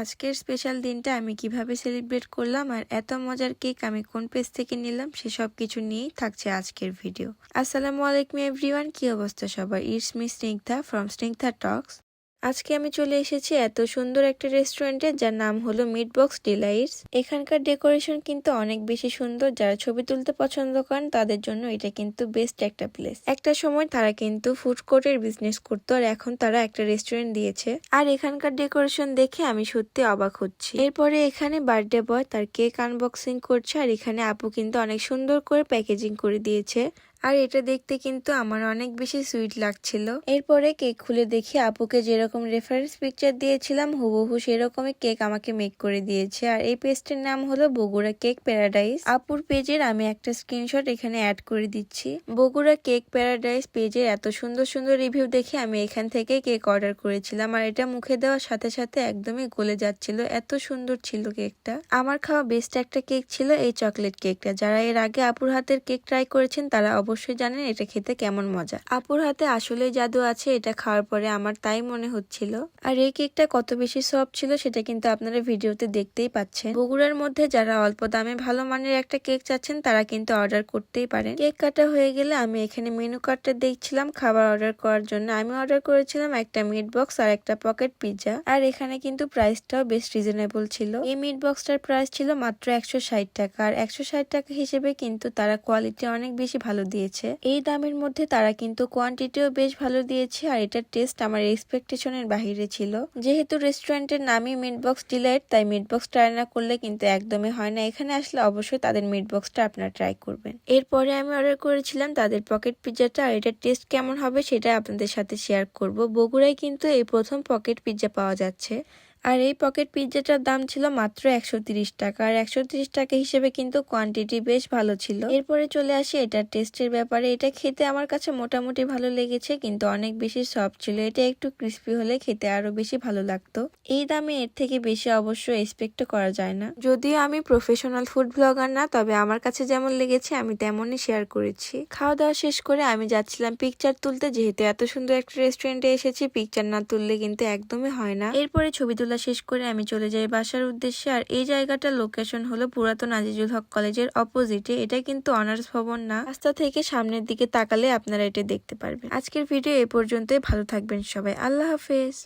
আজকের স্পেশাল দিনটা আমি কিভাবে সেলিব্রেট করলাম আর এত মজার কেক আমি কোন পেজ থেকে নিলাম সেসব কিছু নিয়েই থাকছে আজকের ভিডিও। আসসালামু আলাইকুম এভরিওয়ান, কি অবস্থা সবার? It's me Snigdha from Snigdha talks. আজকে আমি চলে এসেছি এত সুন্দর একটা রেস্টুরেন্টে যার নাম হলো মিটবক্স ডিলাইটস। এখানকার ডেকোরেশন কিন্তু অনেক বেশি সুন্দর। যারা ছবি তুলতে পছন্দ করেন তাদের জন্য এটা কিন্তু বেস্ট একটা প্লেস। একটা সময় তারা কিন্তু ফুড কোর্টের বিজনেস করতো আর এখন তারা একটা রেস্টুরেন্ট দিয়েছে। আর এখানকার ডেকোরেশন দেখে আমি সত্যি অবাক হচ্ছি। এরপরে এখানে বার্থডে বয় তার কেক আনবক্সিং করছে আর এখানে আপু কিন্তু অনেক সুন্দর করে প্যাকেজিং করে দিয়েছে। আর এটা দেখতে কিন্তু আমার অনেক বেশি সুইট লাগছিল। এরপরে কেক খুলে দেখি আপুকে যেরকম রেফারেন্স পিকচার দিয়েছিলাম হুবহু সেরকমই কেক আমাকে মেক করে দিয়েছে। আর এই পেজটির নাম হলো বগুড়া কেক প্যারাডাইস। আপুর পেজের আমি একটা স্ক্রিনশট এখানে অ্যাড করে দিচ্ছি। বগুড়া কেক প্যারাডাইস পেজের এত সুন্দর সুন্দর রিভিউ দেখে আমি এখান থেকে কেক অর্ডার করেছিলাম আর এটা মুখে দেওয়ার সাথে সাথে একদমই গলে যাচ্ছিল, এত সুন্দর ছিল কেকটা। আমার খাওয়া বেস্ট একটা কেক ছিল এই চকলেট কেকটা। যারা এর আগে আপুর হাতের কেক ট্রাই করেছেন তারা অবশ্যই জানেন এটা খেতে কেমন মজা। আপুর হাতে আসলে জাদু আছে, এটা খাওয়ার পরে আমার তাই মনে হচ্ছিল। আর এই কেকটা কত বেশি সফট ছিল সেটা কিন্তু আপনারা ভিডিওতে দেখতেই পাচ্ছেন। বগুড়ার মধ্যে যারা অল্প দামে ভালো মানের একটা কেক চাচ্ছেন তারা কিন্তু অর্ডার করতেই পারেন। কেক কাটা হয়ে গেলে আমি এখানে মেনু কার্ডটা দেখছিলাম খাবার অর্ডার করার জন্য। আমি অর্ডার করেছিলাম একটা মিট বক্স আর একটা পকেট পিৎজা। আর এখানে কিন্তু প্রাইসটাও বেশ রিজনেবল ছিল। এই মিট বক্সটার প্রাইস ছিল মাত্র 160 টাকা। আর 160 টাকা হিসেবে কিন্তু তারা কোয়ালিটি অনেক বেশি ভালো দিয়েছে। এই দামের মধ্যে তারা কিন্তু কোয়ান্টিটিও বেশ ভালো দিয়েছে আর এটার টেস্ট আমার এক্সপেকটেশনের বাহিরে ছিল। যেহেতু রেস্টুরেন্টের নামই মিটবক্স ডিলাইট তাই মিটবক্স ট্রাই না করলে কিন্তু একদমই হয় না। এখানে আসলে অবশ্যই তাদের মিটবক্সটা আপনারা ট্রাই করবেন। এরপরে আমি অর্ডার করেছিলাম তাদের পকেট পিৎজাটা আর এটার টেস্ট কেমন হবে সেটা আপনাদের সাথে শেয়ার করব। বগুড়ায় কিন্তু এই প্রথম পকেট পিৎজা পাওয়া যাচ্ছে। আর এই পকেট পিৎজাটার দাম ছিল মাত্র 130 টাকা। আর 130 টাকা হিসেবে কিন্তু কোয়ান্টিটি বেশ ভালো ছিল। এরপরে চলে আসি এটার টেস্টের ব্যাপারে। এটা খেতে আমার কাছে মোটামুটি ভালো লেগেছে, কিন্তু অনেক বেশি সফট ছিল। এটা একটু ক্রিস্পি হলে খেতে আরো বেশি ভালো লাগতো। এই দামে এর থেকে বেশি অবশ্য এক্সপেক্ট করা যায় না। যদিও আমি প্রফেশনাল ফুড ব্লগার না, তবে আমার কাছে যেমন লেগেছে আমি তেমনই শেয়ার করেছি। খাওয়া দাওয়া শেষ করে আমি যাচ্ছিলাম পিকচার তুলতে। যেহেতু এত সুন্দর একটা রেস্টুরেন্টে এসেছি, পিকচার না তুললে কিন্তু একদমই হয় না। এরপরে ছবি শেষ করে আমি চলে যাই বাসার উদ্দেশ্যে। আর এই জায়গাটার লোকেশন হলো পুরাতন আজিজুল হক কলেজের অপোজিটে। এটা কিন্তু অনার্স ভবন না, রাস্তা থেকে সামনের দিকে তাকালে আপনারা এটা দেখতে পারবেন। আজকের ভিডিও এ পর্যন্তই। ভালো থাকবেন সবাই, আল্লাহ হাফেজ।